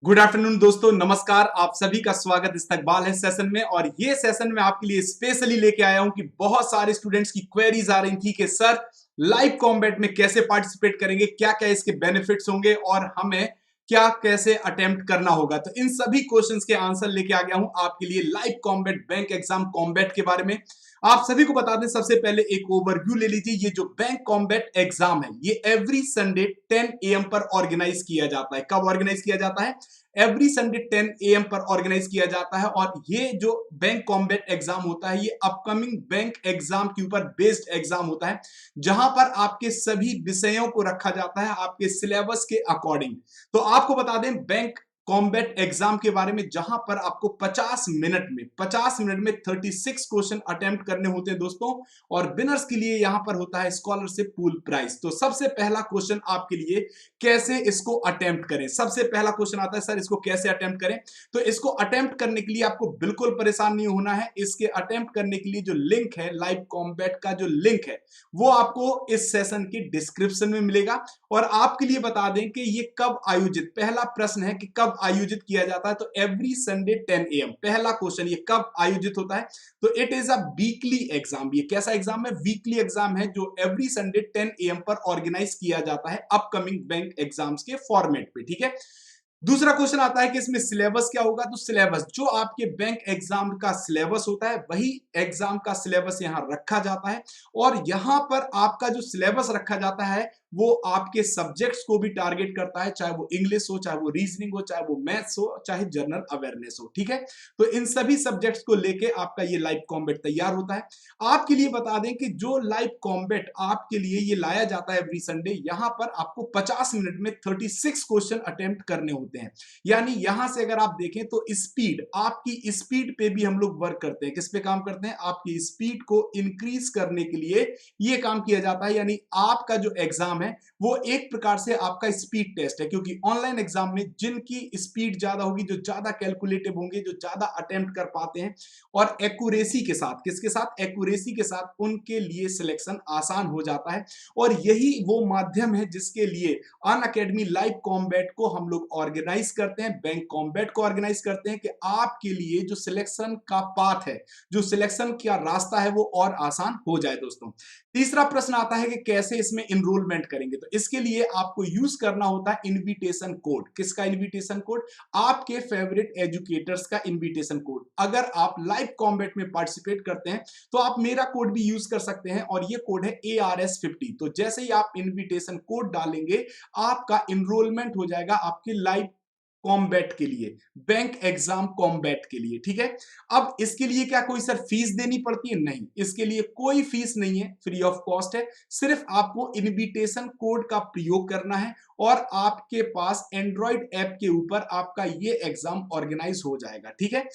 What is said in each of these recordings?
Good afternoon दोस्तों, नमस्कार। आप सभी का स्वागत इस्तकबाल है सेशन में। और ये सेशन में आपके लिए स्पेशली लेके आया हूं कि बहुत सारे स्टूडेंट्स की क्वेरीज आ रही थी कि सर लाइव कॉम्बैट में कैसे पार्टिसिपेट करेंगे, क्या क्या इसके बेनिफिट्स होंगे और हमें क्या कैसे अटेम्प्ट करना होगा। तो इन सभी क्वेश्चंस के आंसर लेके आ गया हूं आपके लिए live combat bank exam combat के बारे में। आप सभी को बता दें, सबसे पहले एक ओवरव्यू ले लीजिए। ये जो बैंक कॉम्बैट एग्जाम है ये एवरी संडे 10 AM पर ऑर्गेनाइज किया जाता है। कब ऑर्गेनाइज किया जाता है? एवरी संडे 10 AM पर ऑर्गेनाइज किया जाता है। और ये जो बैंक कॉम्बैट एग्जाम होता है ये अपकमिंग बैंक एग्जाम के ऊपर बेस्ड एग्जाम होता है, जहां पर आपके सभी विषयों को रखा जाता है आपके सिलेबस के अकॉर्डिंग। तो आपको बता दें बैंक कॉम्बैट एग्जाम के बारे में, जहां पर आपको 50 मिनट में 36 क्वेश्चन अटेम्प्ट करने होते हैं दोस्तों। और विनर्स के लिए यहां पर होता है स्कॉलरशिप पूल प्राइज। तो सबसे पहला क्वेश्चन आपके लिए, कैसे इसको अटेम्प्ट करें। सबसे पहला क्वेश्चन आता है सर इसको कैसे अटेम्प्ट करें। तो इसको अटेम्प्ट करने के लिए आपको बिल्कुल परेशान नहीं होना है। इसके अटेम्प्ट करने के लिए जो लिंक है, लाइव कॉम्बैट का जो लिंक है, वो आपको इस सेशन की डिस्क्रिप्शन में मिलेगा। और आपके लिए बता दें कि ये कब आयोजित, पहला प्रश्न है कि कब आयोजित किया जाता है। तो एवरी संडे 10 AM, पहला क्वेश्चन ये कब आयोजित होता है। तो it is a weekly exam. ये कैसा एग्जाम है? वीकली एग्जाम है जो एवरी संडे 10 AM पर ऑर्गेनाइज किया जाता है अपकमिंग बैंक एग्जाम्स के फॉर्मेट पे। ठीक है। दूसरा क्वेश्चन आता है कि इसमें सिलेबस क्या होगा। तो सिलेबस जो आपके बैंक एग्जाम का सिलेबस होता है वही एग्जाम का सिलेबस यहां रखा जाता है। और यहां पर आपका जो सिलेबस रखा जाता है वो आपके सब्जेक्ट्स को भी टारगेट करता है, चाहे वो इंग्लिश हो, चाहे वो रीजनिंग हो, चाहे वो मैथ्स हो, चाहे जनरल अवेयरनेस हो। ठीक है। तो इन सभी सब्जेक्ट्स को लेके आपका ये लाइव कॉम्बैट तैयार होता है। आपके लिए बता दें कि जो लाइव कॉम्बैट आपके लिए ये लाया जाता है एवरी संडे, यहां पर आपको 50 मिनट में 36 क्वेश्चन अटेम्प्ट करने होते हैं। यानी यहां से अगर आप देखें तो स्पीड, आपकी स्पीड पे भी हम लोग वर्क करते हैं। किस पे काम करते हैं? आपकी स्पीड को इंक्रीज करने के लिए ये काम किया जाता है। यानी आपका जो एग्जाम है वो एक प्रकार से आपका स्पीड टेस्ट है, क्योंकि ऑनलाइन एग्जाम में जिनकी स्पीड ज्यादा होगी, जो ज्यादा कैलकुलेटिव होंगे, जो ज्यादा अटेम्प्ट कर पाते हैं और एक्यूरेसी के साथ, किसके साथ? एक्यूरेसी के साथ, उनके लिए सिलेक्शन आसान हो जाता है। और यही वो माध्यम है जिसके लिए अनअकैडमी लाइव कॉम्बैट को हम लोग ऑर्गेनाइज करते हैं, बैंक कॉम्बैट को ऑर्गेनाइज करते हैं कि आपके लिए जो सिलेक्शन का पाथ है, जो सिलेक्शन का रास्ता है, वो और आसान हो जाए दोस्तों। तीसरा प्रश्न आता है कि कैसे इसमें इनरोलमेंट करेंगे। तो इसके लिए आपको यूज करना होता है इनविटेशन कोड। किसका इनविटेशन कोड? आपके फेवरेट एजुकेटर्स का इनविटेशन कोड। अगर आप लाइव कॉम्बैट में पार्टिसिपेट करते हैं तो आप मेरा कोड भी यूज कर सकते हैं, और ये कोड है ARS50। तो जैसे ही आप इनविटेशन कोड डालेंगे, आपका इनरोलमेंट हो जाएगा आपके लाइव कॉम्बैट के लिए, बैंक एग्जाम कॉम्बैट के लिए। ठीक है। अब इसके लिए क्या कोई सर फीस देनी पड़ती है? नहीं, इसके लिए कोई फीस नहीं है, फ्री ऑफ कॉस्ट है। सिर्फ आपको इनविटेशन कोड का प्रयोग करना है और आपके पास एंड्रॉइड ऐप के ऊपर आपका ये एग्जाम ऑर्गेनाइज हो जाएगा। ठीक है।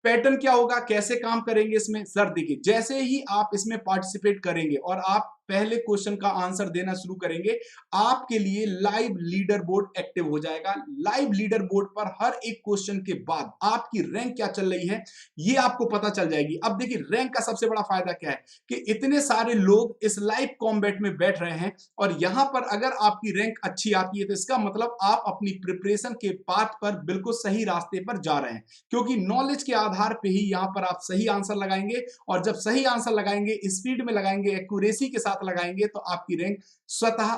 पैटर्न क्या होगा, कैसे काम करेंगे इसमें? सर देखिए, जैसे ही आप इसमें पार्टिसिपेट करेंगे और आप पहले क्वेश्चन का आंसर देना शुरू करेंगे, आपके लिए लाइव लीडर बोर्ड एक्टिव हो जाएगा। लाइव लीडर बोर्ड पर हर एक क्वेश्चन के बाद आपकी रैंक क्या चल रही है ये आपको पता चल जाएगी। अब देखिए, रैंक का सबसे बड़ा फायदा क्या है कि इतने सारे लोग इस लाइव कॉम्बैट में बैठ रहे हैं, और यहां पर अगर आपकी रैंक अच्छी आती है तो इसका मतलब आप अपनी प्रिपरेशन के पाथ पर बिल्कुल सही रास्ते पर जा रहे हैं, क्योंकि नॉलेज के आधार पे ही यहां पर आप सही आंसर लगाएंगे। और जब सही आंसर लगाएंगे, स्पीड में लगाएंगे, एक्यूरेसी के साथ लगाएंगे, तो आपकी रैंक स्वतः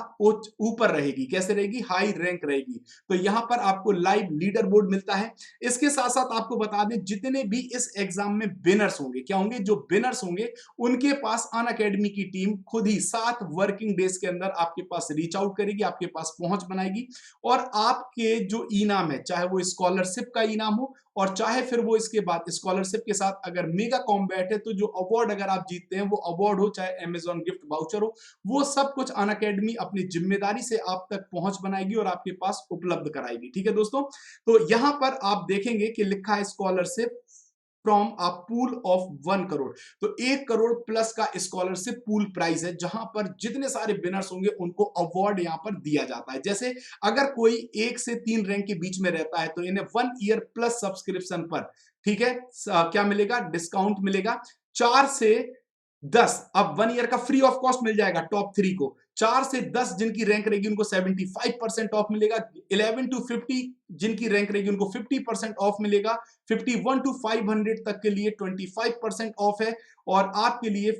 ऊपर रहेगी। कैसे रहेगी? हाई रैंक रहेगी। तो यहां पर आपको लाइव लीडर बोर्ड मिलता है। इसके साथ साथ आपको बता दें, जितने भी इस एग्जाम में विनर्स होंगे, क्या होंगे? जो विनर्स होंगे उनके पास अनअकैडमी की टीम खुद ही 7 वर्किंग डेज के अंदर आपके पास रीच आउट करेगी, आपके पास पहुंच बनाएगी। और आपके जो इनाम है, चाहे वो स्कॉलरशिप का इनाम हो, और चाहे फिर वो इसके बाद स्कॉलरशिप के साथ अगर मेगा कॉम्बैट है तो जो अवार्ड अगर आप जीतते हैं वो अवार्ड हो, चाहे अमेजॉन गिफ्ट वाउचर हो, वो सब कुछ अनअकैडमी अपनी जिम्मेदारी से आप तक पहुंच बनाएगी और आपके पास उपलब्ध कराएगी। ठीक है दोस्तों। तो यहां पर आप देखेंगे कि लिखा है scholarship from a pool of 1 crore. तो 1 करोड़ प्लस का स्कॉलरशिप पूल प्राइस है, जहां पर जितने सारे विनर्स होंगे उनको अवार्ड यहां पर दिया जाता है। जैसे अगर कोई 1 से 3 रैंक के बीच में रहता है तो इन्हें 1 ईयर प्लस सब्सक्रिप्शन पर, ठीक है, क्या मिलेगा? डिस्काउंट मिलेगा। 4 से 10, अब 1 ईयर का फ्री ऑफ कॉस्ट मिल जाएगा टॉप 3 को। 4 से 10 जिनकी रैंक रहेगी उनको 75% ऑफ मिलेगा, 11 टू 50 जिनकी रैंक रहेगी उनको 50% ऑफ मिलेगा, 51 टू 500 तक के लिए 25% ऑफ है, और आपके लिए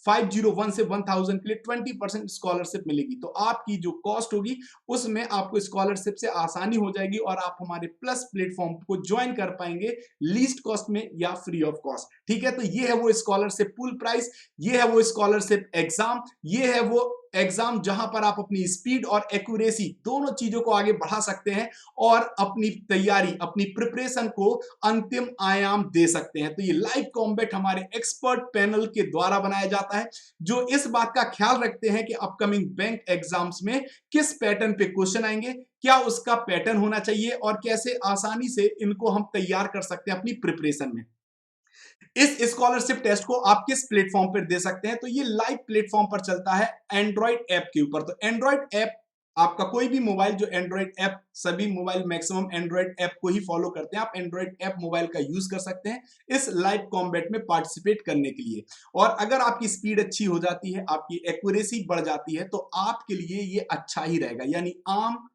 501 से 1000 के लिए 20% स्कॉलरशिप मिलेगी। तो आपकी जो कॉस्ट होगी उसमें आपको स्कॉलरशिप से आसानी हो जाएगी और आप हमारे प्लस प्लेटफॉर्म को ज्वाइन कर पाएंगे लीस्ट कॉस्ट में या फ्री ऑफ कॉस्ट। ठीक है, तो ये है वो स्कॉलरशिप पूल प्राइस, ये है वो स्कॉलरशिप एग्जाम, ये है वो एग्जाम जहां पर आप अपनी स्पीड और एक्यूरेसी दोनों चीजों को आगे बढ़ा सकते हैं और अपनी तैयारी, अपनी प्रिपरेशन को अंतिम आयाम दे सकते हैं। तो ये लाइव कॉम्बैट हमारे एक्सपर्ट पैनल के द्वारा बनाया जाता है, जो इस बात का ख्याल रखते हैं कि अपकमिंग बैंक एग्जाम्स में किस पैटर्न पे क्वेश्चन आएंगे, क्या उसका पैटर्न होना चाहिए और कैसे आसानी से इनको हम तैयार कर सकते हैं अपनी प्रिपरेशन में। इस स्कॉलरशिप टेस्ट को आप किस प्लेटफॉर्म पर दे सकते हैं, तो ये लाइव प्लेटफॉर्म पर चलता है एंड्रॉइड ऐप के ऊपर। तो एंड्रॉइड ऐप, आपका कोई भी मोबाइल जो एंड्रॉइड ऐप, सभी मोबाइल मैक्सिमम एंड्रॉइड ऐप को ही फॉलो करते हैं, आप एंड्रॉइड ऐप मोबाइल का यूज कर सकते हैं इस लाइव कॉम्बैट में पार्टिसिपेट करने के लिए। और अगर आपकी स्पीड अच्छी हो जाती है, आपकी एक्यूरेसी बढ़ जाती है, तो आपके लिए ये अच्छा ही रहेगा। यानी आम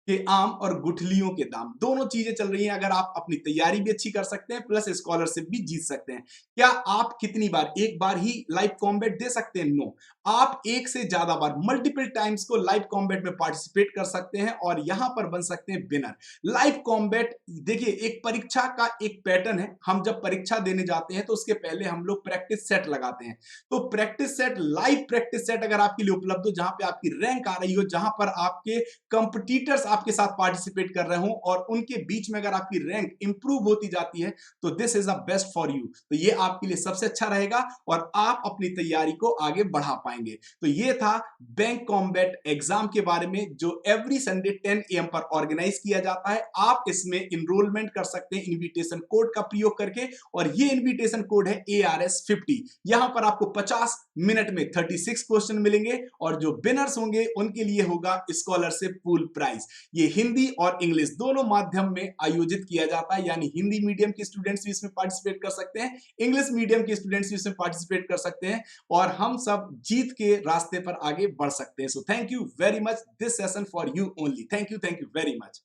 के आम और गुठलियों के दाम, दोनों चीजें चल रही हैं। अगर आप अपनी तैयारी भी अच्छी कर सकते हैं प्लस स्कॉलरशिप भी जीत सकते हैं। क्या आप कितनी बार, एक बार ही लाइव कॉम्बैट दे सकते हैं? नो, आप एक से ज्यादा बार, मल्टीपल टाइम्स को लाइव कॉम्बैट में पार्टिसिपेट कर सकते हैं और यहां पर बन सकते हैं विनर। लाइव कॉम्बैट देखिए एक परीक्षा का एक पैटर्न है। हम जब परीक्षा देने जाते हैं तो उसके पहले हम लोग प्रैक्टिस सेट लगाते हैं। तो practice set, live practice set अगर आपके लिए उपलब्ध हो, जहां पे आपकी रैंक आ रही हो, जहां पर आपके कंपटीटर्स आपके साथ पार्टिसिपेट कर रहे हो और उनके बीच में अगर आपकी रैंक इंप्रूव होती जाती है, तो this is the best for you. तो ये आपके लिए सबसे अच्छा रहेगा और आप अपनी तैयारी को आगे बढ़ा पाएंगे। तो ये था बैंक कॉम्बैट एग्जाम के बारे में, जो एवरी संडे 10 AM पर ऑर्गेनाइज किया जाता है। आप इसमें इनरोलमेंट कर सकते हैं इनविटेशन कोड का प्रयोग करके, और ये इनविटेशन कोड है ARS50। यहां पर आपको 50 मिनट में 36 क्वेश्चन मिलेंगे और जो विनर्स होंगे उनके लिए होगा स्कॉलरशिप पूल प्राइज। ये हिंदी और इंग्लिश दोनों माध्यम में आयोजित किया जाता है, यानी हिंदी मीडियम के स्टूडेंट्स भी इसमें पार्टिसिपेट कर सकते हैं, इंग्लिश मीडियम के स्टूडेंट्स भी इसमें पार्टिसिपेट कर सकते हैं और हम सब जीत के रास्ते पर आगे बढ़ सकते हैं। So thank you very much, this session for you only. Thank you very much.